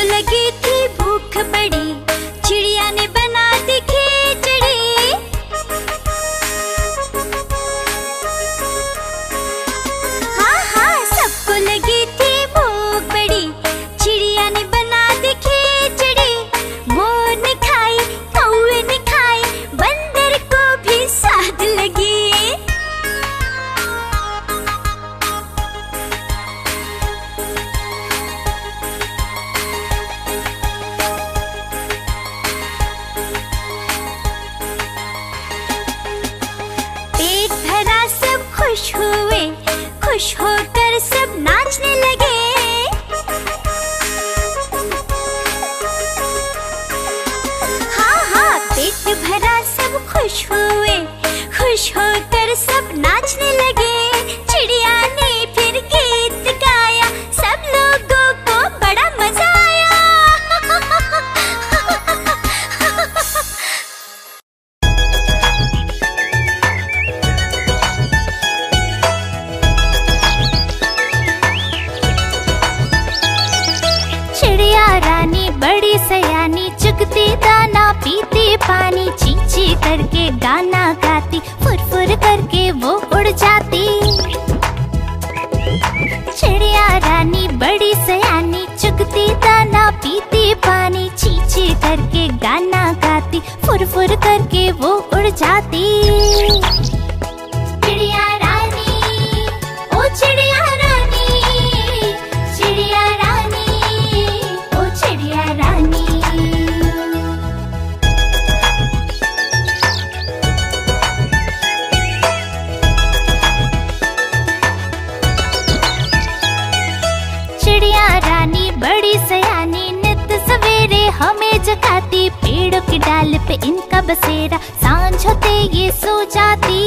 लगी थी भूख बड़ी, चिड़िया ने बना दी खिचड़ी। हाँ हाँ, सबको लगी थी भूख बड़ी, चिड़िया ने बना दी खिचड़ी। मोर ने खाई, कौवे ने खाई, बंदर को भी स्वाद लगी। खुश हुए, खुश होकर सब नाचने लगे। हाँ हाँ, पेट भरा सब खुश हुए, खुश होकर सब नाचने लगे। चिड़िया ने फिर गीत गाया, सब लोगों को बड़ा मजा आया। रानी बड़ी सयानी, चुगती दाना पीती पानी, ची ची करके गाना गाती, फुर फुर करके वो उड़ जाती। चिड़िया रानी बड़ी सयानी, चुगती दाना पीती पानी, ची ची करके गाना गाती, फुर फुर करके वो उड़ जाती। चिड़िया रानी, ओ चिड़िया रानी, चिड़िया रानी, ओ चिड़िया रानी। चिड़िया रानी बड़ी सयानी, नित सवेरे हमें जगाती, पेड़ों की डाल पे इनका बसेरा, सांझ होते ये सो जाती।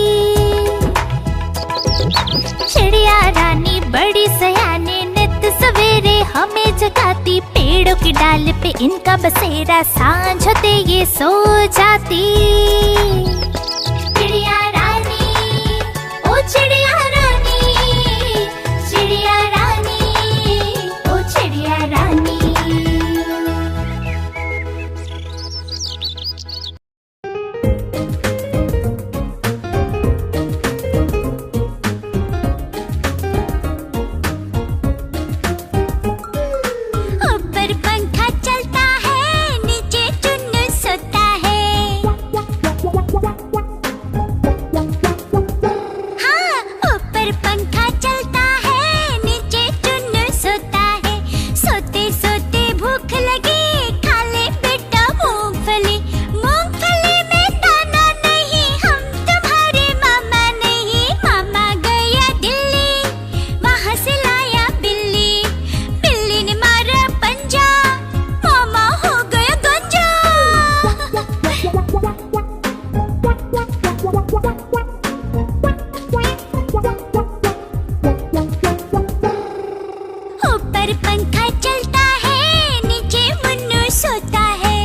चिड़िया रानी बड़ी सयानी, नित सवेरे हमें जगाती, पेड़ों की डाल पे इनका बसेरा, सांझ होते ये सो जाती। चिड़िया रानी, ओ चिड़िया रानी, चिड़िया रानी, ओ चिड़िया रानी। ऊपर पंखा चलता है, नीचे चुन्नू सोता है। हाँ, ऊपर पंखा चलता है, नीचे चुन्नू सोता है। सोते सोते भूख लगी, खा ले बेटा मूंगफली। मूंगफली में दाना नहीं, हम तुम्हारे मामा नहीं। मामा गया दिल्ली, वहाँ से लाया बिल्ली। बिल्ली ने मारा पंजा, मामा हो गया गंजा। ऊपर पंखा चलता है, नीचे मुन्नू सोता है।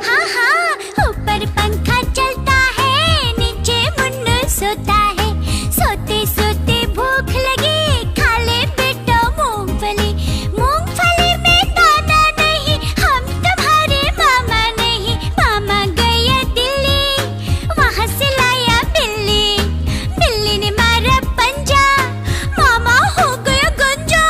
हाँ हाँ, ऊपर पंखा चलता है, नीचे मुन्नू सोता है। सोते सोते भूख लगी, खा ले बेटा मूंगफली। मूंगफली में दाना नहीं, हम तुम्हारे मामा नहीं। मामा गया दिल्ली, वहाँ से लाया बिल्ली। बिल्ली ने मारा पंजा, मामा हो गया गंजा।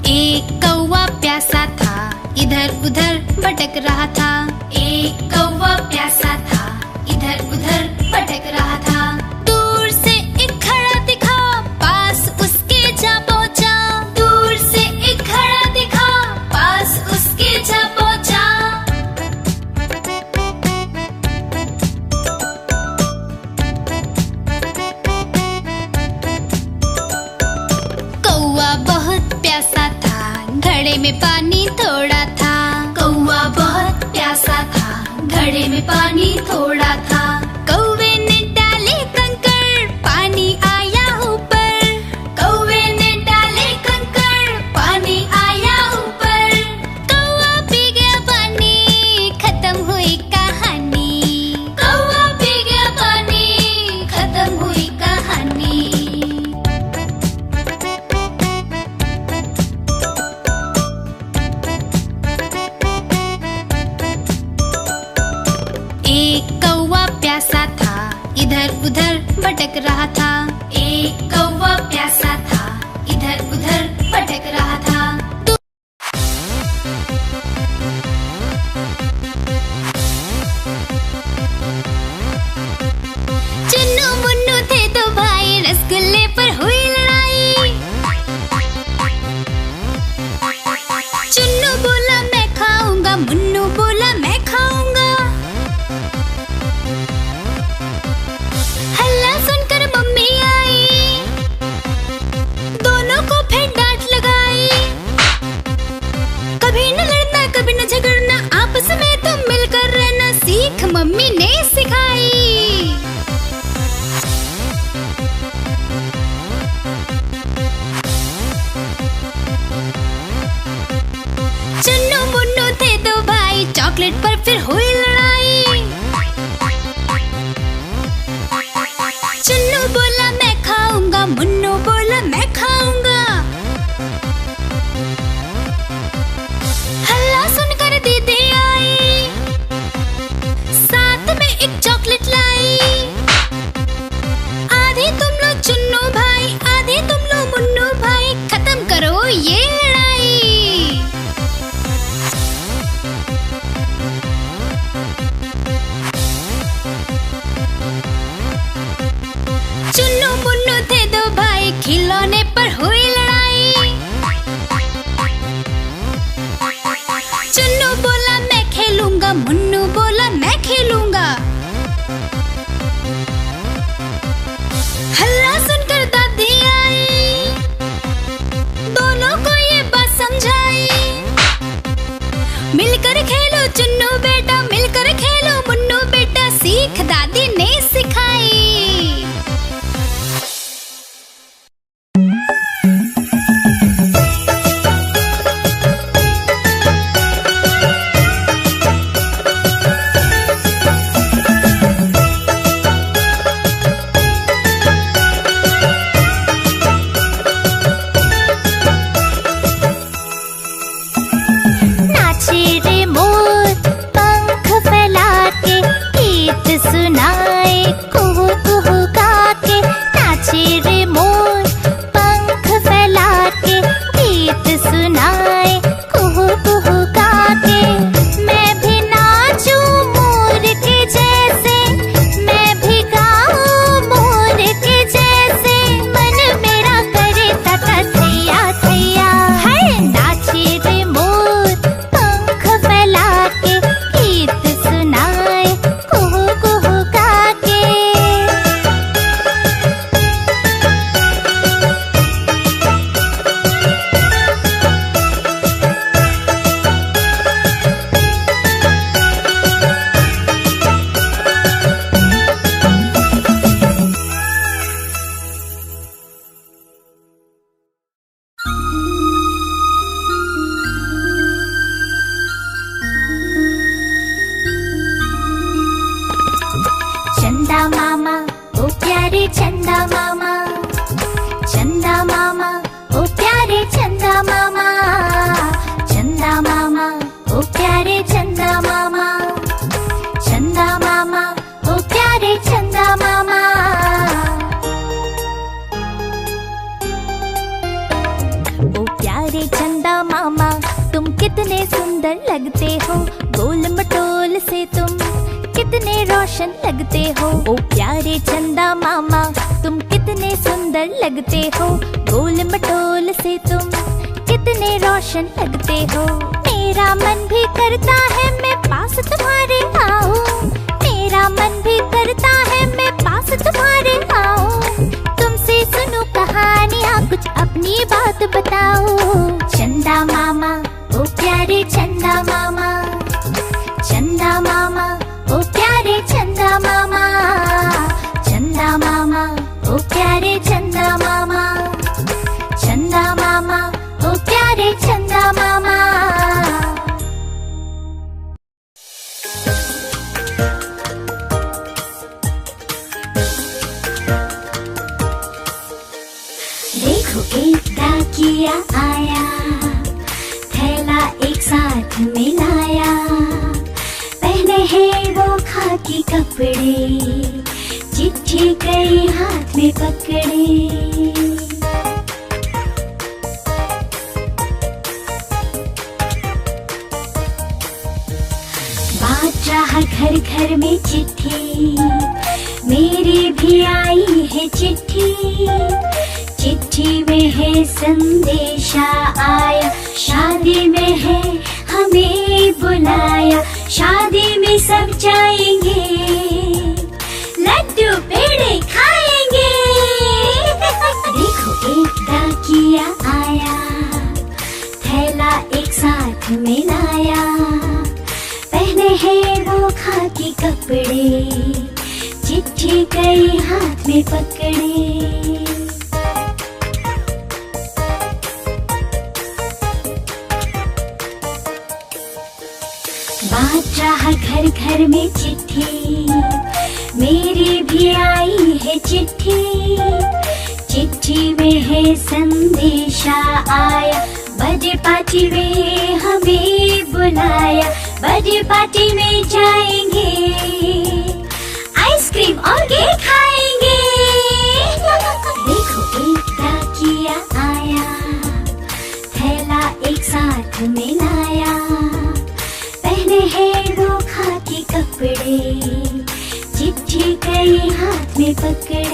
एक कौवा प्यासा था, इधर उधर भटक रहा था। एक कौवा प्यासा था, इधर उधर भटक रहा था। दूर से एक घड़ा दिखा, पास उसके जा पहुंचा। दूर से एक घड़ा दिखा, पास उसके जा पहुंचा। कौवा बहुत प्यासा था, घड़े में पानी थोड़ा था। कौवा बहुत प्यासा था, घड़े में पानी थोड़ा था। कौवे ने डाली इधर उधर भटक रहा था। एक कौवा प्यासा था, इधर उधर भटक रहा था। चुन्नू मुन्नू थे दो भाई, रसगुल्ले पर हुई लड़ाई। चुन्नू बोला मैं खाऊंगा, मुन्नू बोला मैं खाऊंगा। हल्ला सुनकर मम्मी आई, दोनों को फिर डांट लगाई। कभी न लड़ना कभी न झगड़ना, आपस में तुम मिलकर रहना सीख मम्मी ने सिखाई। चुन्नू मुन्नू थे दो भाई, चॉकलेट पर फिर हुई लड़ाई। चुन्नू बोला मैं खाऊंगा, मुन्नू बोला मैं खाऊंगा। हल्ला सुनकर दीदी आई, साथ में एक चॉकलेट लाई। आधी तुम लो चुन्नू भाई, आधी तुम लो मुन्नू भाई, खत्म करो ये लड़ाई। चुन्नू मुन्नू थे दो भाई, खिलौने पर हुई लड़ाई। चुन्नू बोला मैं खेलूंगा, मुन्नू बोला मैं खेलूंगा। हल्ला सुनकर दादी आई, दोनों को ये बात समझाई। मिलकर खेलो चुन्नू बेटा, मिलकर खेलो मुन्नू बेटा, सीख दादी ने सिखाई। चंदा मामा ओ प्यारे चंदा मामा, चंदा मामा ओ प्यारे चंदा मामा, चंदा मामा ओ प्यारे चंदा मामा, चंदा मामा ओ प्यारे चंदा मामा। ओ प्यारे चंदा मामा तुम कितने सुंदर लगते हो, गोल मटोल से तुम कितने रोशन लगते हो। ओ प्यारे चंदा मामा तुम कितने सुंदर लगते हो, गोल मटोल से तुम कितने रोशन लगते हो। मेरा मन भी करता है मैं पास तुम्हारे आऊं, मेरा मन भी करता है मैं पास तुम्हारे आऊं। तुमसे सुनूं कहानियाँ कुछ अपनी बात बताओ। चंदा मामा ओ प्यारे चंदा मामा, चंदा मामा ओ प्यारे चंदा मामा, चंदा मामा ओ प्यारे चंदा मामा, चंदा मामा ओ प्यारे चंदा मामा। देखो एक डाकिया आया, थैला एक साथ मिलाया, पहने हैं वो खाकी कपड़े, चिट्ठी कई हाथ में पकड़े। बात रहा घर घर में चिट्ठी, मेरी भी आई है चिट्ठी। चिट्ठी में है संदेशा आया, शादी में है हमें बुलाया। शादी में सब जाएंगे, लड्डू पेड़े खाएंगे। देखो एक डाकिया आया, थैला एक साथ में लाया। पहने हैं वो खाकी कपड़े, चिट्ठी कई हाथ में पकड़े। बात रहा घर घर में चिट्ठी, मेरी भी आई है चिट्ठी। चिट्ठी में है संदेशा आया, बर्थडे पार्टी में हमें बुलाया। बर्थडे पार्टी में जाएंगे, आइसक्रीम और केक खाएंगे। देखो एक डाकिया आया, थैला एक साथ में लाया। पहने हैं वो खाकी कपड़े, चिट्ठी कई हाथ में पकड़े।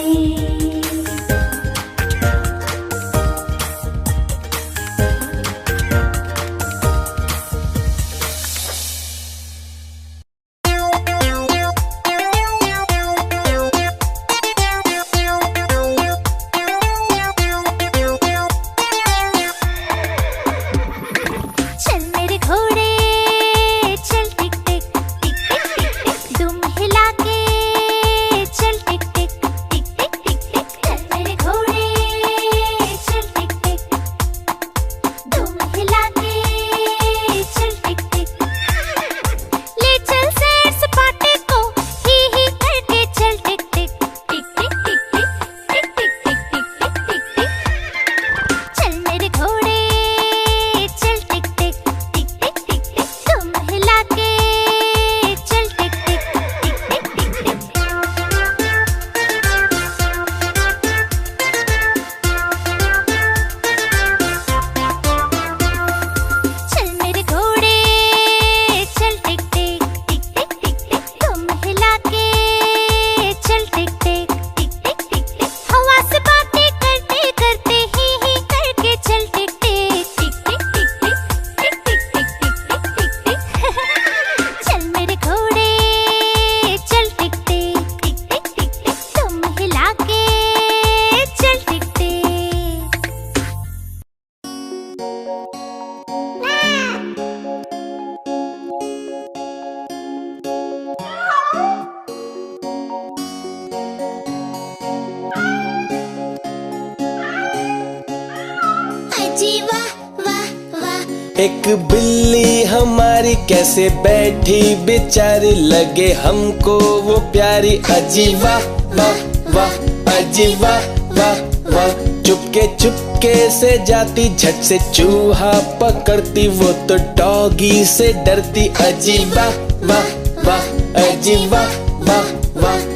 एक बिल्ली हमारी कैसे बैठी बेचारी, लगे हमको वो प्यारी। अजी वाह वाह वाह, अजी वाह वाह वाह। चुपके चुपके से जाती, झट से चूहा पकड़ती, वो तो डॉगी से डरती। अजी वाह वाह वाह, अजी वाह वाह वाह।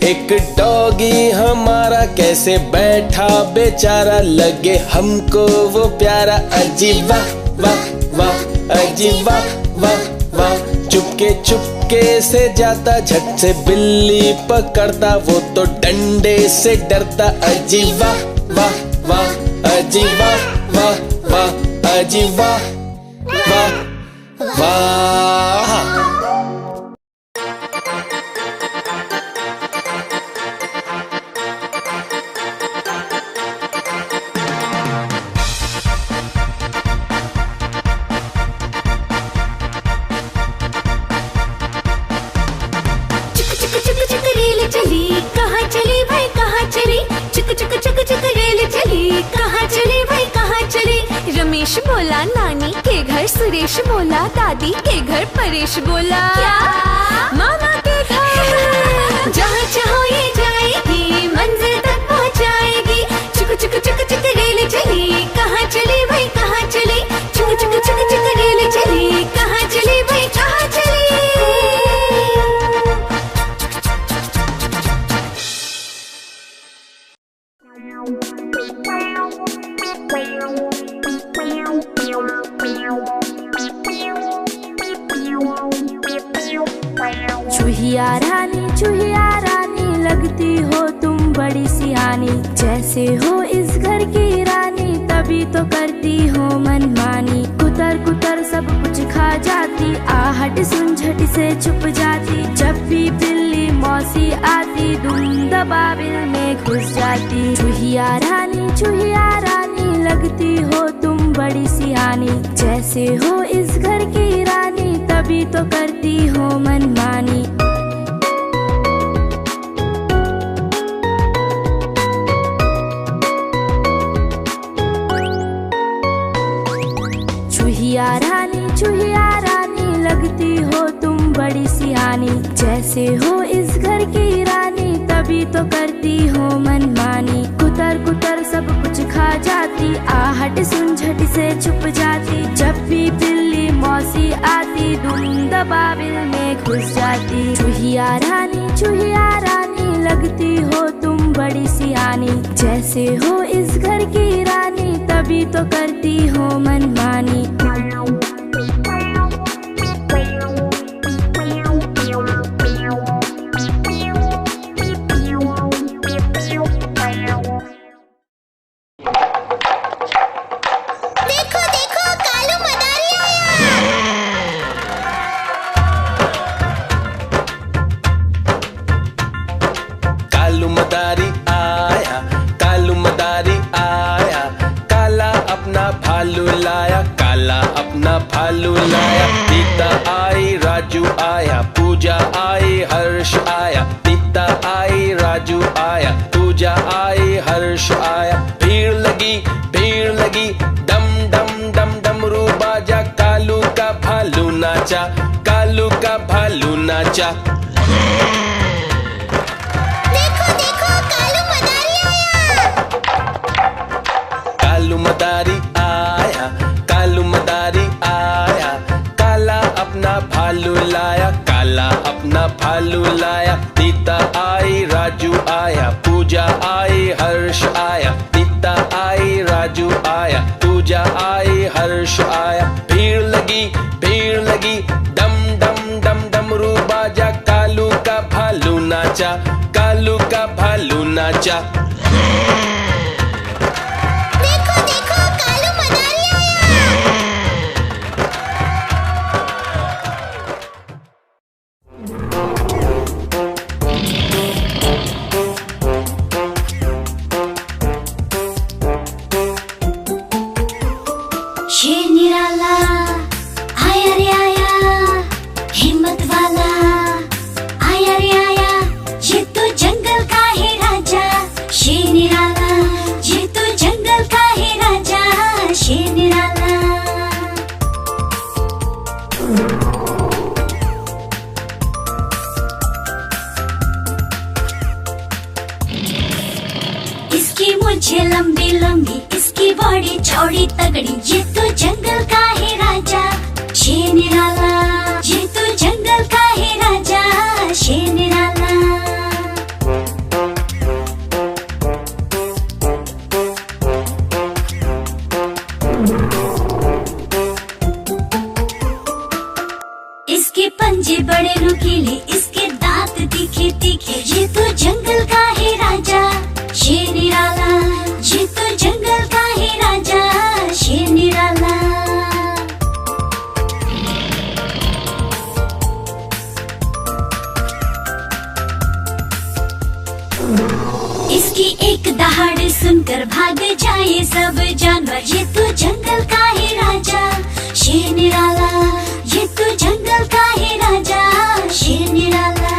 एक डॉगी हमारा कैसे बैठा बेचारा, लगे हमको वो प्यारा। अजी वाह वाह वाह, अजी वाह वाह वाह। चुपके चुपके से जाता, झट से बिल्ली पकड़ता, वो तो डंडे से डरता। अजी वाह वाह वाह, अजी वाह वाह वाह, अजी वाह वाह वाह। रमेश बोला नानी के घर, सुरेश बोला दादी के घर, परेश बोला क्या मामा के घर। जहाँ चाहो ये जाएगी, मंजिल तक पहुँचाएगी। चुक चुक चुक चुक रेल चली, कहाँ चली भाई कहाँ चली। चुक सियानी। जैसे हो इस घर की रानी तभी तो करती हो मनमानी। कुतर कुतर सब कुछ खा जाती, आहट सुन झट से छुप जाती। जब भी बिल्ली मौसी आती दुम दबाबिल में घुस जाती। चूहिया रानी लगती हो तुम बड़ी सियानी। जैसे हो इस घर की रानी तभी तो करती हो मनमानी। चूहिया रानी लगती हो तुम बड़ी सियानी। जैसे हो इस घर की रानी तभी तो करती हो मनमानी। कुतर कुतर सब कुछ खा जाती, आहट सुन झट से छुप जाती। जब भी बिल्ली मौसी आती दुम दबाबिल में घुस जाती। चूहिया रानी लगती हो तुम बड़ी सियानी। जैसे हो इस घर की रानी तभी तो करती हो मनमानी। भालू लाया, सीता आई, राजू आया, पूजा आई, हर्ष आया। सीता आई, राजू आया, पूजा आई, हर्ष आया। भीड़ लगी, डम डम डम डमरू बाजा। कालू का भालू नाचा, कालू का भालू नाचा। देखो देखो कालू मदारी आया। कालू मदारी आया, कालू मदारी आया। काला अपना भालू लाया, काला अपना भालू लाया। सीता आई, राजू आया, पूजा आई, हर्ष आया। सीता आई, राजू आया, पूजा आई, हर्ष आया। भीड़ लगी, डम डम डम डमरू बाजा। कालू का भालू नाचा, कालू का भालू नाचा। देखो देखो कालू मदारी आया। शेर निराला आया रे आया, हिम्मत वाला आया रे आया। ये तो जंगल का है राजा, शेर निराला। ये तो जंगल का है राजा, शेर निराला। इसकी मुझे लंबी लंबी, इसकी बॉडी चौड़ी तगड़ी। ये तो जंगल का है राजा, शेर निराला। ये तो जंगल का है राजा, शेर निराला। इसके पंजे बड़े नुकीले, इसके दांत तीखे तीखे। ये तो जंगल का है राजा, शेर निराला। ये तो जंगल का है राजा, शेर निराला। इसकी एक दहाड़ सुनकर भाग जाए सब जानवर। ये तो जंगल का है राजा, शेर निराला। ये तो जंगल का है राजा, शेर निराला।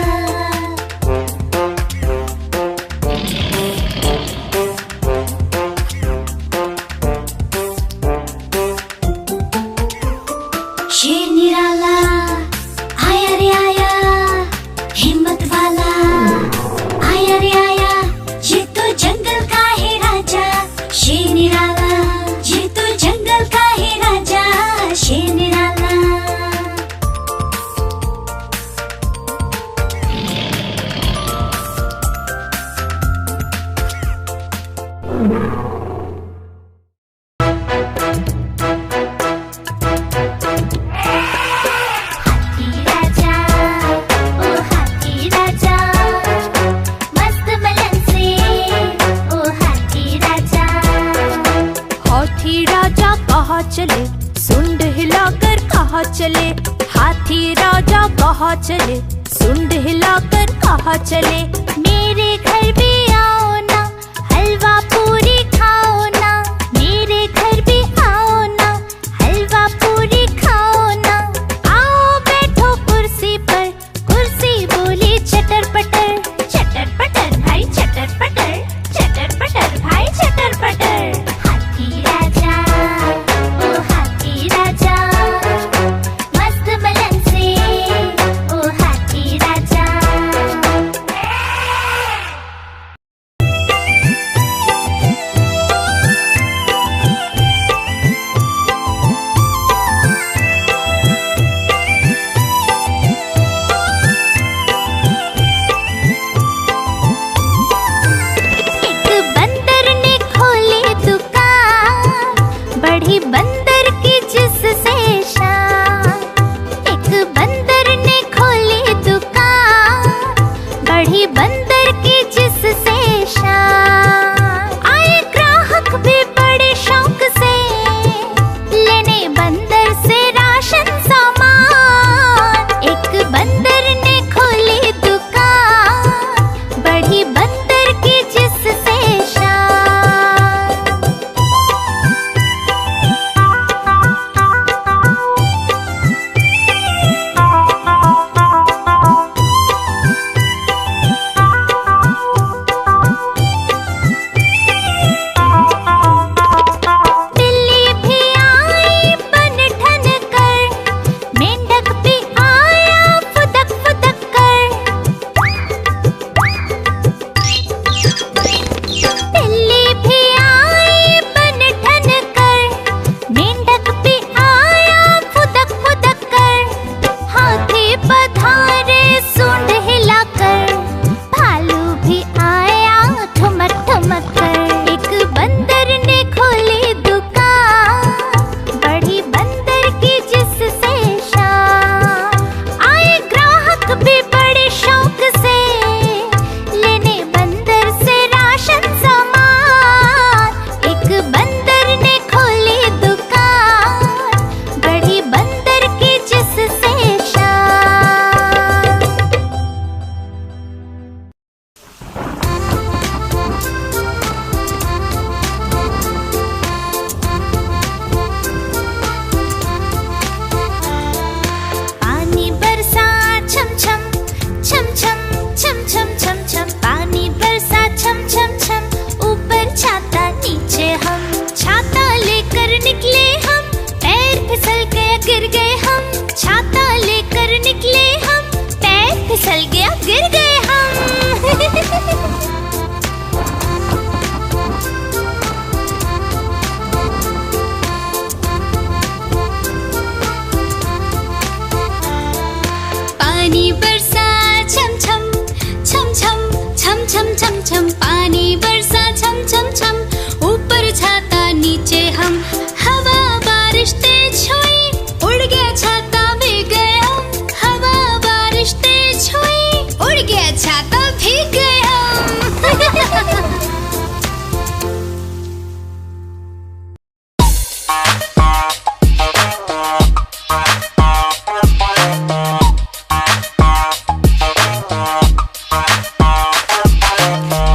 शेर निराला आया रे आया, हिम्मत वाला आया रे आया। ये तो जंगल का है राजा, शेर निराला। ये तो हिलाकर कहाँ चले, हाथी राजा कहाँ चले, सुंड हिलाकर कहाँ चले। मेरे घर भी आओ ना, हलवा पूरी खाओ ना, मेरे घर भी आओ ना, हलवा पूरी खाओ ना। आओ बैठो कुर्सी पर, कुर्सी बोली चटर पटर, चटर पटर भाई चटर पटर, चटर पटर भाई चटर पटर। हाथी राजा ओ हाथी राजा, मस्त बलन से ओ हाथी राजा। एक बंदर ने खोली दुकान, बढ़ी बंदर की जिससे शान। एक बंदर ने खोली दुकान, बढ़ी बंदर की जिससे शान। आए ग्राहक भी बड़े शौक से, लेने बंदर से राशन सामान। एक बंदर ने खोली दुकान, बढ़ी बंदर की जिससे शान। बिल्ली भी आई बन ठन कर, मेंढक भी आया फुदक फुदक कर। बिल्ली भी आई बन ठन कर, मेंढक भी आया फुदक फुदक कर। हाथी पधारे सूंड हिलाकर, भालू भी आया ठुमक ठुमक कर। एक बंदर ने खोली दुकान, बढ़ी बंदर की जिससे शान। आए ग्राहक भी बड़े शौक से, लेने बंदर से राशन सामान। एक बंदर ने खोली दुकान, बढ़ी बंदर की जिससे शान। पानी बरसा छम छम छम छम छम छम छम छम। पानी बरसा छम छम छम, ऊपर छाता नीचे हम। छाता लेकर निकले हम, पैर फिसल गया गिर गए हम। छाता लेकर निकले हम, पैर फिसल गया गिर गए हम। पानी बरसा छम छम छम छम छम छम छम छम। पानी बरसा छम छम छम, ऊपर छाता नीचे हम। हवा बारिश तेज हुई, उड़ गया छाता भीग गए हम। हवा बारिश तेज हुई, उड़ गया छाता भीग गए हम।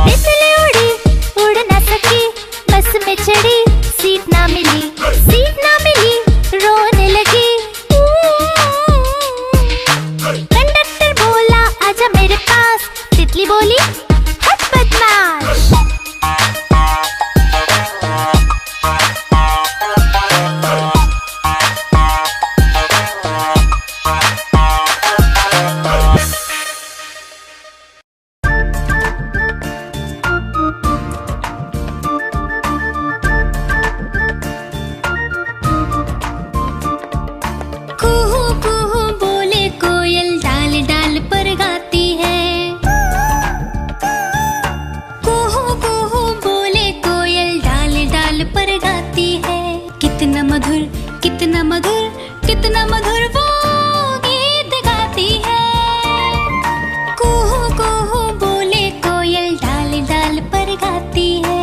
तितली उड़ी उड़ न सकी, बस में चढ़ी सीट ना मिली, सीट ना मिली रोने लगी। कंडक्टर बोला आजा मेरे पास, तितली बोली हट बदमाश। कुहू कुहू बोले कोयल, डाल डाल पर गाती है। कुहू कुहू बोले कोयल, डाल डाल पर गाती है। कितना मधुर कितना मधुर कितना मधुर वो गीत गाती है। कुहू कुहू बोले कोयल, डाल डाल पर गाती है।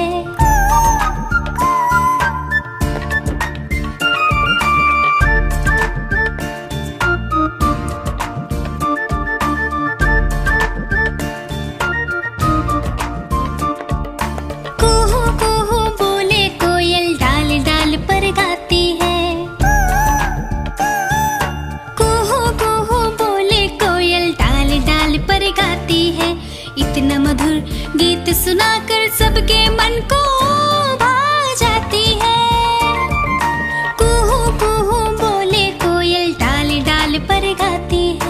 को भा जाती है। कुहू कुहू बोले कोयल डाल डाल पर गाती है।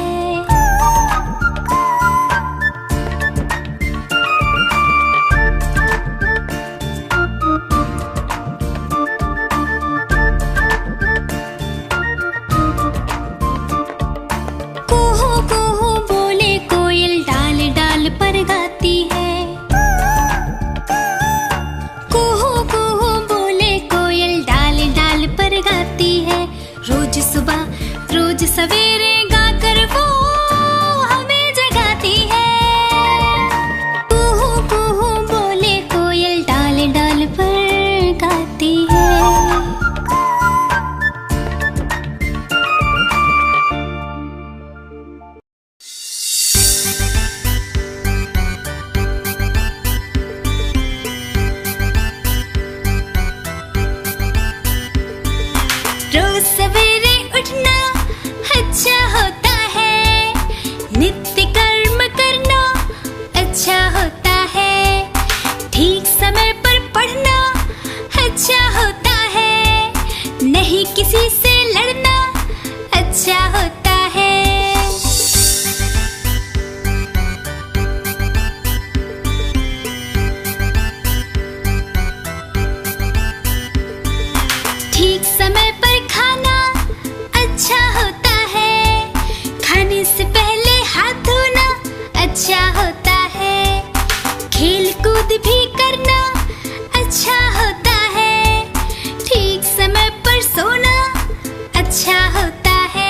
रोज सवेरे गाकर वो हमें जगाती है। कुहू कुहू बोले कोयल डाल डाल पर गाती है। रोज सवेरे उठना अच्छा होता है। नित्य कर्म करना अच्छा होता है। ठीक समय पर पढ़ना अच्छा होता है। नहीं किसी से लड़ना अच्छा होता है। ठीक समय पर खाना अच्छा होता है। खाने से पहले हाथ धोना अच्छा होता है। खेल कूद भी करना अच्छा होता है। ठीक समय पर सोना अच्छा होता है।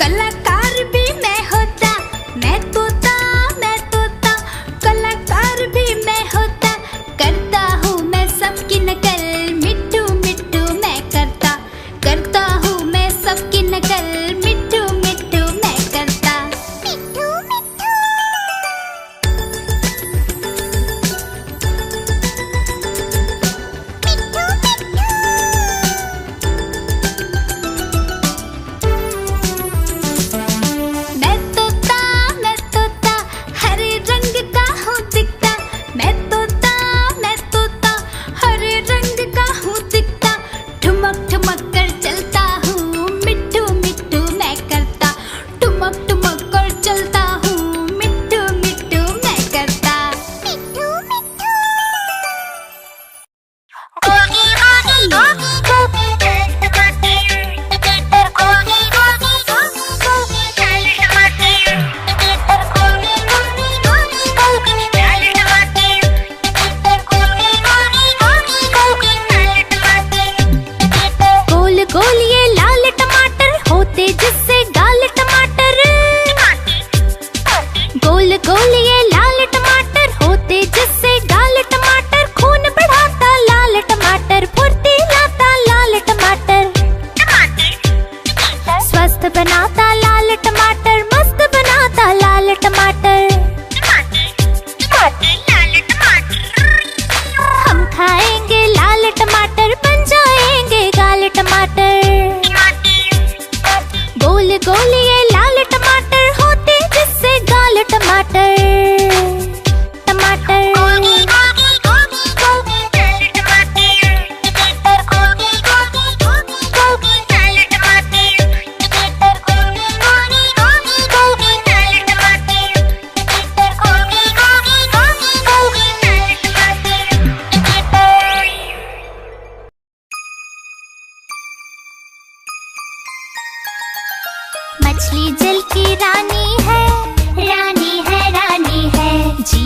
कलाकार भी मैं होता। मैं तोता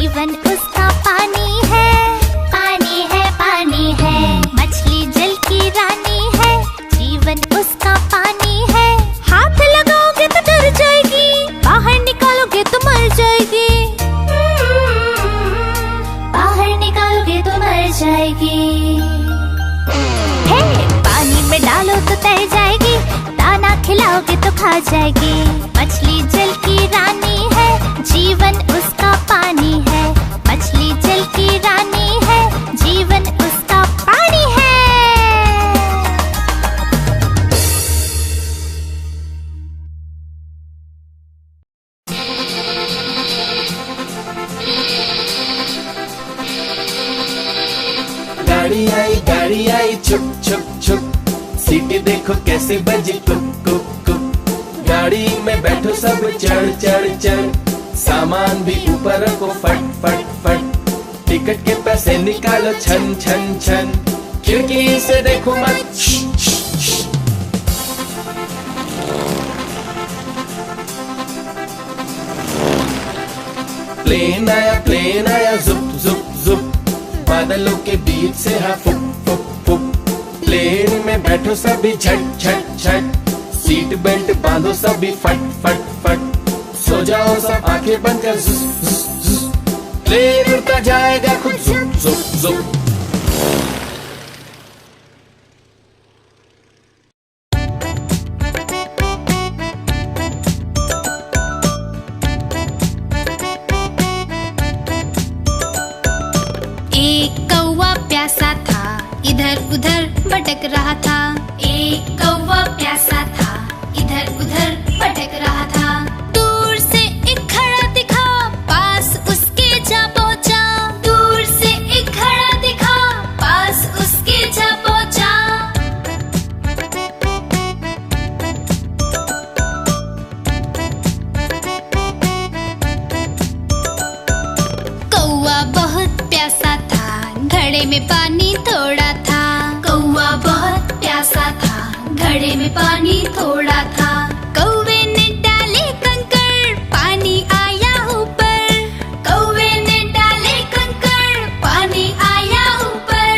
जीवन उसका पानी है, पानी है, पानी है। मछली जल की रानी है, जीवन उसका पानी है। हाथ लगाओगे तो डर जाएगी, बाहर निकालोगे तो मर जाएगी, बाहर निकालोगे तो मर जाएगी। हे, पानी में डालो तो तैर जाएगी, दाना खिलाओगे तो खा जाएगी। मछली जल की रानी है, जीवन उसका पानी है। मछली जल की रानी है, जीवन उसका पानी है। गाड़ी आई छुप छुप छुप, सीटी देखो कैसे बजी कुक कुक कुक। गाड़ी में बैठो सब चढ़ चढ़ चढ़, सामान भी ऊपर रखो फट फट फट। टिकट के पैसे निकालो छन छन छन, खिड़की से देखो मत श्श, श्श, श्श। प्लेन आया जुप जुप जुप, बादलों के बीच से हाँ फुक फुक फुक। प्लेन में बैठो सभी झट झट झट, सीट बेल्ट बांधो सभी फट फट फट। सो जाओ सब आंखें बंद कर जुस जुस जुस, प्लेन उड़ता जाएगा खुद जुप जुप जुप। प्यासा था, इधर उधर भटक रहा था। एक कौवा प्यासा था, इधर उधर भटक रहा था। दूर से एक घड़ा दिखा, पास उसके जा पहुंचा। दूर से एक घड़ा दिखा, पास उसके जा पहुंचा। कौवा बहुत प्यासा था, घड़े में पानी थोड़ा था। कौवा बहुत प्यासा था, घड़े में पानी थोड़ा था। कौवे ने डाले कंकड़, पानी आया ऊपर। कौवे ने डाले कंकड़, पानी आया ऊपर।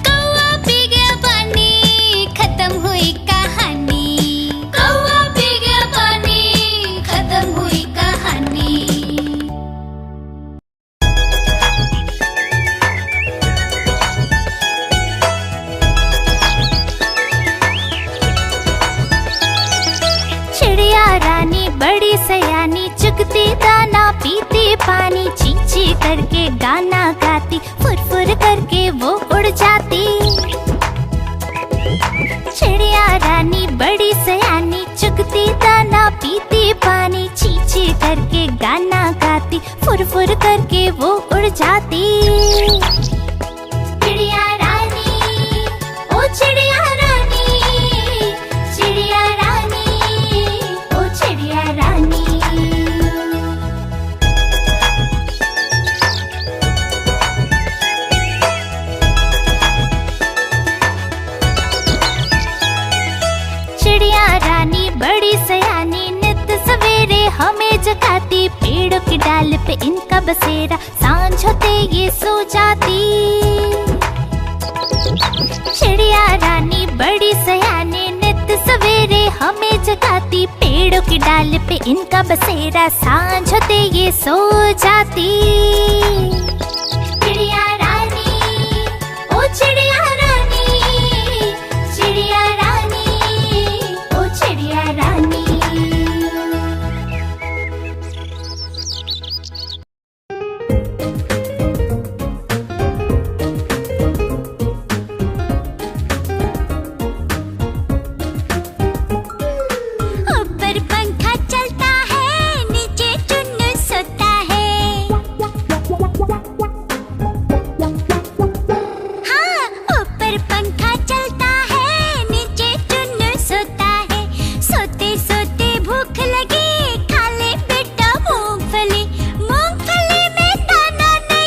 कौवा पी गया पानी, खत्म हुई कहानी। कौवा पी गया पानी, खत्म हुई कहानी। बड़ी सयानी, चुगती दाना पीती पानी। ची ची करके गाना गाती, फुर फुर करके वो उड़ जाती। चिड़िया रानी बड़ी सयानी, चुगती दाना पीती पानी। ची ची करके गाना गाती, फुर फुर करके वो उड़ जाती। चिड़िया रानी, ओ चिड़िया रानी, चिड़िया रानी, ओ चिड़िया रानी। चिड़िया रानी बड़ी सयानी, नित सवेरे हमें जगाती। पेड़ों की डाल पे इनका बसेरा, सांझ होते ये सो जाती। चिड़िया रानी बड़ी सयानी, नित सवेरे हमें जगाती। पेड़ों की डाल पे इनका बसेरा, सांझ होते ये सो जाती। चिड़िया रानी, ओ चिड़िया रानी, चिड़िया रानी, ओ चिड़िया रानी। ऊपर पंखा चलता है, नीचे चुन्नू सोता है। हाँ, ऊपर पंखा चलता है, नीचे चुन्नू सोता है। सोते सोते भूख लगी, खा ले बेटा मूंगफली। मूंगफली में दाना नहीं,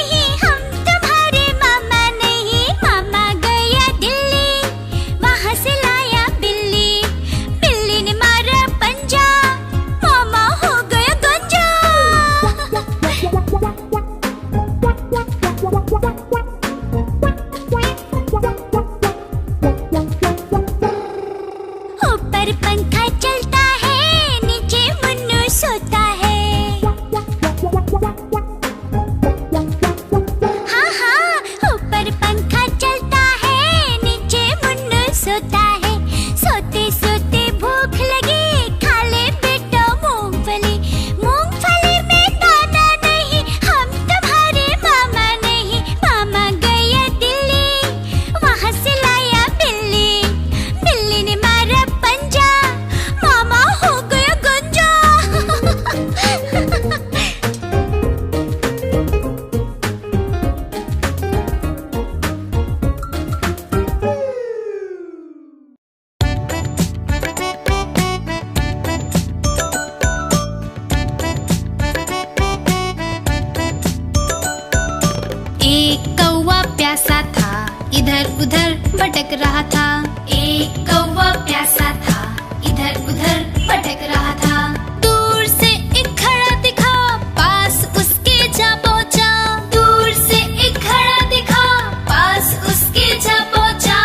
एक कौवा प्यासा था, इधर उधर भटक रहा था। एक कौवा प्यासा था, इधर उधर भटक रहा था। दूर से एक घड़ा दिखा, पास उसके जा पहुंचा। दूर से एक घड़ा दिखा, पास उसके जा पहुंचा।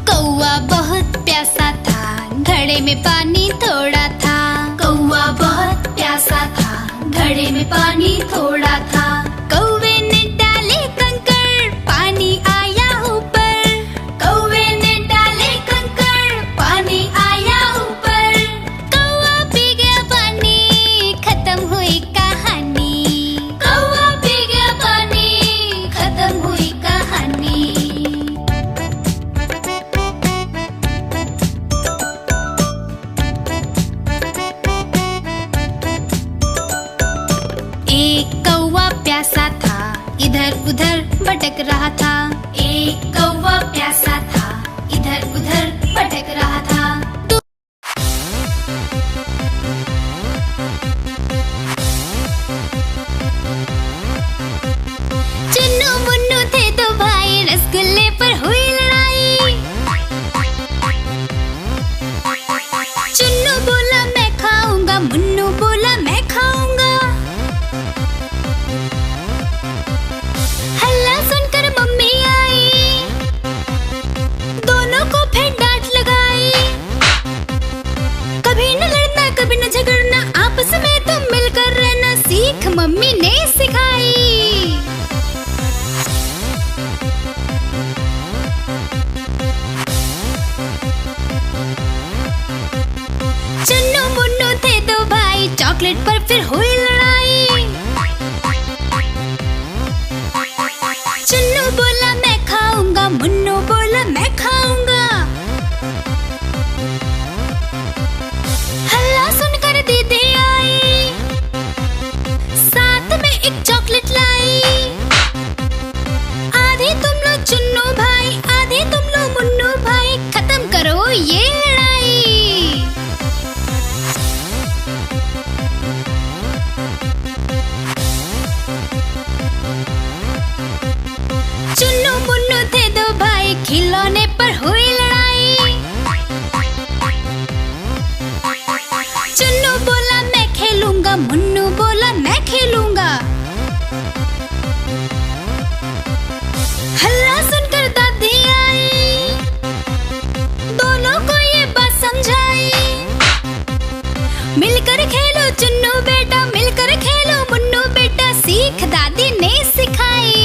कौवा बहुत प्यासा था, घड़े में पानी थोड़ा था। कौवा बहुत प्यासा था, घड़े में पानी थोड़ा था। कौवे ने डाले कंकड़, पानी आया ऊपर। कौवे ने डाले कंकड़, पानी आया ऊपर। कौवा पी गया पानी, खत्म हुई कहानी। कौवा पी गया पानी, खत्म हुई कहानी। एक कौवा प्यासा था, इधर उधर भटक रहा था। एक कौवा प्यासा था, इधर उधर भटक रहा था। चुन्नू मुन्नू थे दो भाई, रसगुल्ले पर हुई लड़ाई। चुन्नू बोला मैं खाऊंगा, मुन्नू बोला मैं खाऊंगा। हल्ला सुनकर मम्मी आई, दोनों को फिर डांट लगाई। कभी न लड़ना, कभी न झगड़ना, आपस में तुम मिलकर रहना, सीख मम्मी ने सिखाई। चुन्नू मुन्नू थे दो भाई, चॉकलेट पर फिर हुई लड़ाई। चुन्नू बोला मैं खाऊंगा, मुन्नू बोला मैं खाऊंगा। हल्ला सुनकर दीदी आई, साथ में एक चॉकलेट लाई। आधे तुम लो चुन्नू भाई, आधे तुम लो मुन्नू भाई, खत्म करो ये लड़ाई। चुन्नू मुन्नू थे दो भाई, खिलौने पर हुई लड़ाई। चुन्नू बोला मैं खेलूंगा, मुन्नू बोला मैं खेलूंगा। हल्ला सुनकर दादी आई, दोनों को ये बात समझाई। मिलकर खेलो चुन्नू बेटा, मिलकर खेलो मुन्नू बेटा, सीख दादी ने सिखाई।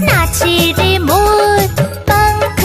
नाचे रे मोर पंख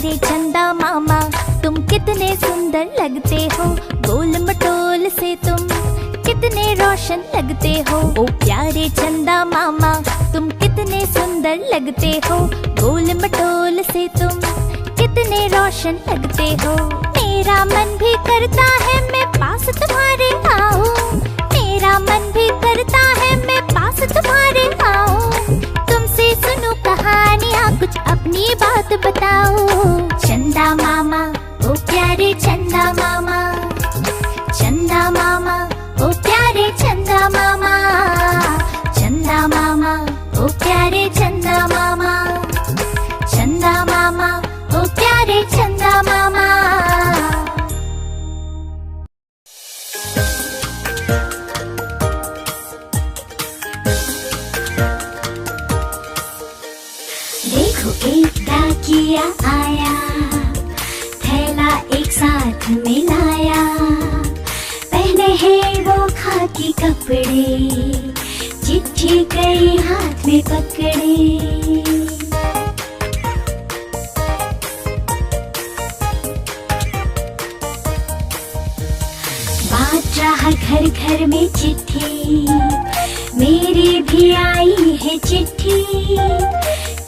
प्यारे चंदा मामा तुम कितने सुंदर लगते हो, गोल मटोल से तुम कितने रोशन लगते हो। ओ प्यारे चंदा मामा तुम कितने सुंदर लगते हो, गोल मटोल से तुम कितने रोशन लगते हो। मेरा मन भी करता है मैं पास तुम्हारे आऊं, मेरा मन भी करता है मैं पास तुम्हारे आऊं। तुमसे सुनूं कहानियाँ कुछ अपनी बात बताओ। चंदा मामा ओ प्यारे चंदा मामा, चंदा मामा ओ प्यारे चंदा मामा, चंदा मामा ओ प्यारे चंदा मामा, चंदा मामा ओ प्यारे चंदा मामा। देखो एक डाकिया आया, थैला एक साथ में लाया, पहने हैं वो खाकी कपड़े, चिट्ठी कई हाथ में पकड़े। बात रहा घर घर में चिट्ठी, मेरी भी आई है चिट्ठी,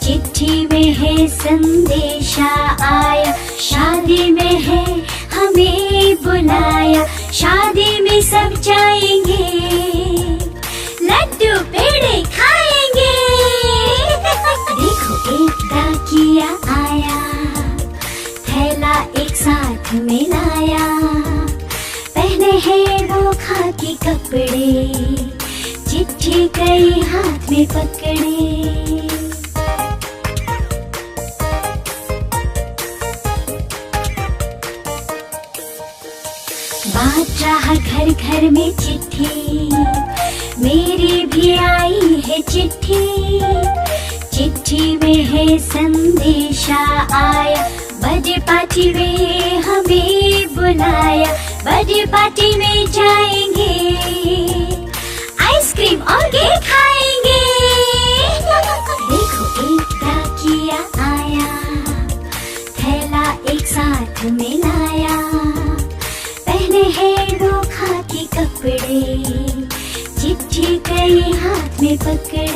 चिट्ठी में है संदेशा आया, शादी में है हमें बुलाया, शादी में सब जाएंगे, लड्डू पेड़े खाएंगे। देखो एक डाकिया आया, थैला एक साथ में लाया, पहने हैं वो खाकी कपड़े, चिट्ठी कई हाथ में पकड़े। बात रहा घर घर में चिट्ठी, मेरी भी आई है चिट्ठी, चिट्ठी में है संदेशा आया, बर्थडे पार्टी में हमें बुलाया, बर्थडे पार्टी में जाएंगे, आइसक्रीम और केक खाएंगे। देखो एक डाकिया आया, थैला एक साथ में लाया, पहने हैं वो खाकी कपड़े, चिट्ठी कई हाथ में पकड़े।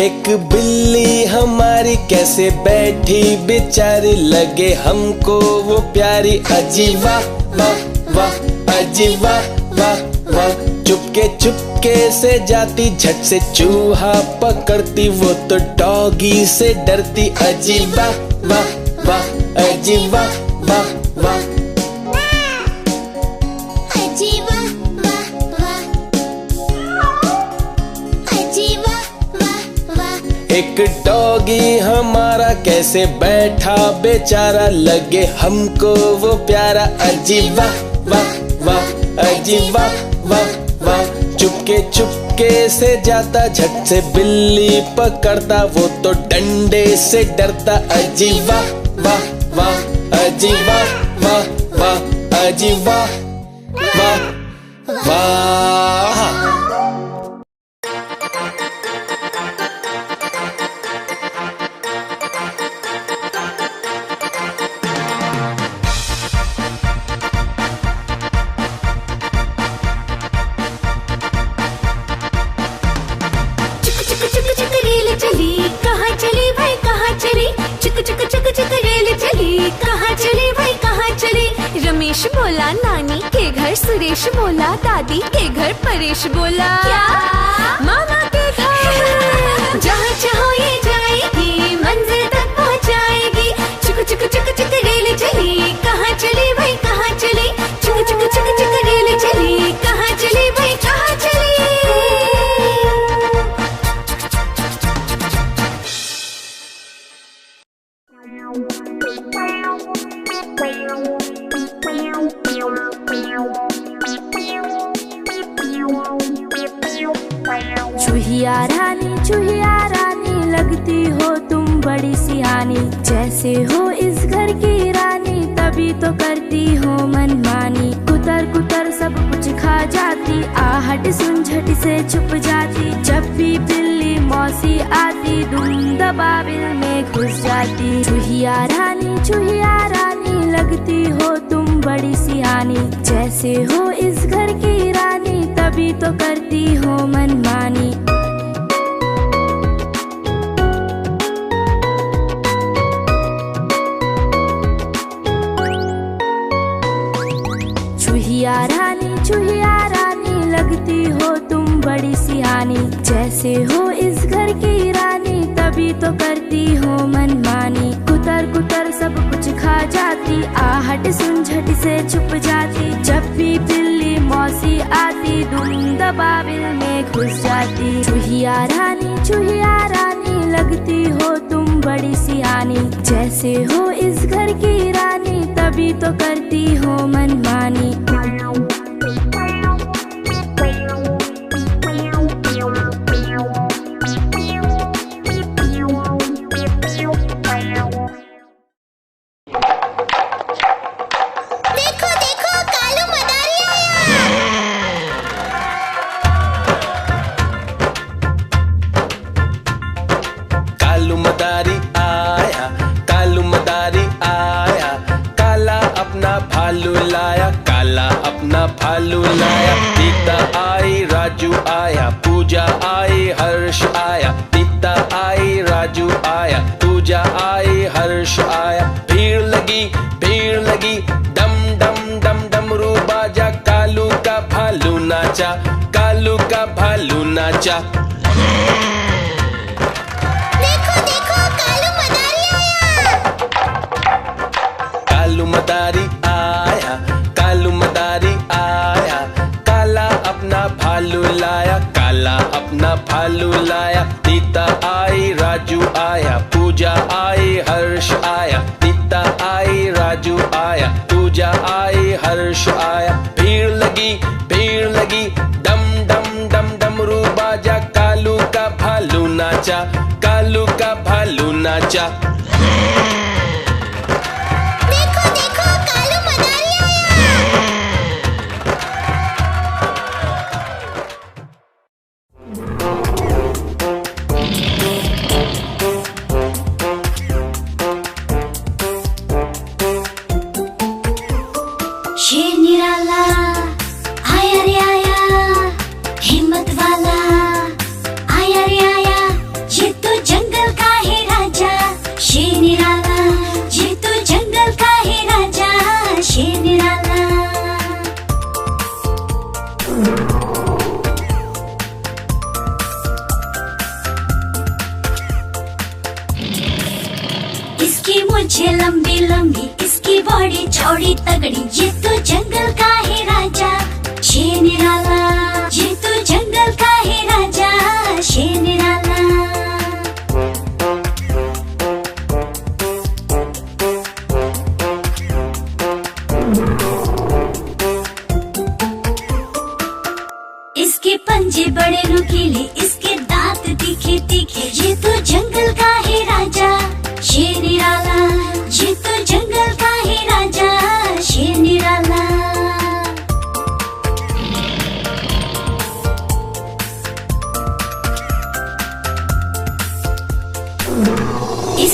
एक बिल्ली हमारी कैसे बैठी बेचारी, लगे हमको वो प्यारी, अजी वाह वाह वाह, अजी वाह वाह वाह। चुपके चुपके से जाती, झट से चूहा पकड़ती, वो तो डॉगी से डरती, अजी वाह वाह वाह, अजी वाह वाह वाह। अजी वाह वाह वाह, अजी वाह एक डॉगी हमारा कैसे बैठा बेचारा, लगे हमको वो प्यारा। अजी वाह वाह वाह, अजी वाह वाह वाह। चुपके चुपके से जाता, झट से बिल्ली पकड़ता, वो तो डंडे से डरता। अजी वाह वाह वाह, अजी वाह वाह वाह, अजी वाह वाह वाह। कहाँ चली भाई कहाँ चली, चुक चुक चुक चुक रेल चली, कहाँ चली भाई कहाँ चली। रमेश बोला नानी के घर, सुरेश बोला दादी के घर, परेश बोला क्या मामा के घर। जहाँ चाहो ये जाएगी, मंजिल तक पहुँचाएगी। चुक चुक चुक चुक रेल चली, कहाँ चली भाई कहाँ चली, चुक चुक चुक चुक रेल चली, कहाँ चली भाई कहाँ चली। चूहिया रानी लगती हो तुम बड़ी सियानी, जैसे हो इस घर की रानी तभी तो करती हो मनमानी। कुतर कुतर सब कुछ खा जाती, आहट सुन झट से छुप जाती। जब भी बिल्ली मौसी आती, दुम दबाबिल में घुस जाती। चूहिया रानी लगती हो तुम बड़ी सियानी, जैसे हो इस घर की रानी तभी तो करती हो मनमानी। चूहिया रानी लगती हो तुम बड़ी सियानी, जैसे हो इस घर की रानी तभी तो करती हो मनमानी। कुतर कुतर सब कुछ खा जाती, आहट सुन झट से छुप जाती। जब भी बिल्ली मौसी आती, दुम दबाबिल में घुस जाती। चूहिया रानी लगती हो तुम बड़ी सियानी, जैसे हो इस घर की रानी तभी तो करती हो मनमानी। भालू लाया, सीता आई, राजू आया, पूजा आई, हर्ष आया। सीता आई, राजू आया, पूजा आई, हर्ष आया। भीड़ लगी, डम डम डम डमरू बाजा। कालू का भालू नाचा, कालू का भालू नाचा। देखो देखो कालू मदारी आया। कालू मदारी आया, कालू मदारी आया। काला अपना भालू लाया, काला अपना भालू लाया। सीता आई, राजू आया, पूजा आई, हर्ष आया। सीता आई, राजू आया, पूजा आई, हर्ष आया। भीड़ लगी, डम डम डम डमरू बाजा। कालू का भालू नाचा, कालू का भालू नाचा। देखो देखो कालू मदारी आया। शेर निराला आया रे आया, हिम्मत वाला आया रे आया। ये तो जंगल का है राजा, शेर निराला। ये तो जंगल का है राजा, शेर निराला। इसकी मूंछें लंबी लंबी, इसकी बॉडी चौड़ी तगड़ी। ये तो जंगल का है राजा, शेर निराला। ये तो जंगल का है राजा, शेर निराला।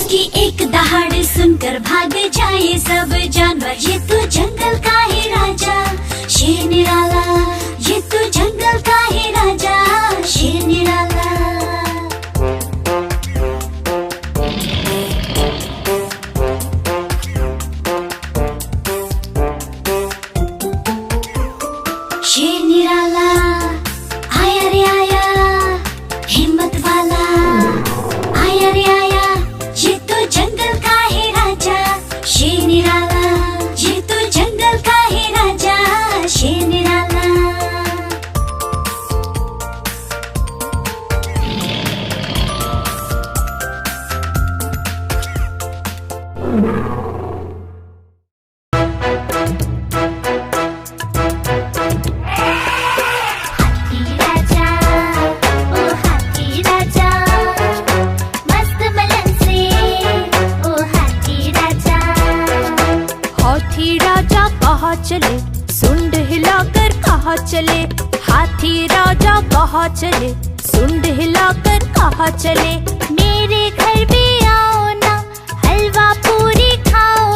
उसकी एक दहाड़ सुनकर भाग जाए सब जानवर। ये तो जंगल का ही राजा शेर निराला, ये तो जंगल का ही राजा शेर निराला। शेर निराला आया रे आया, हिम्मत वाला आया रे आया। ये तो जंगल का ही राजा शेर निराला, ये तो जंगल का ही राजा शेर निराला। चले सुंड हिलाकर कहाँ चले, हाथी राजा कहाँ चले सुंड हिलाकर कहाँ चले। मेरे घर भी आओ ना, हलवा पूरी खाओ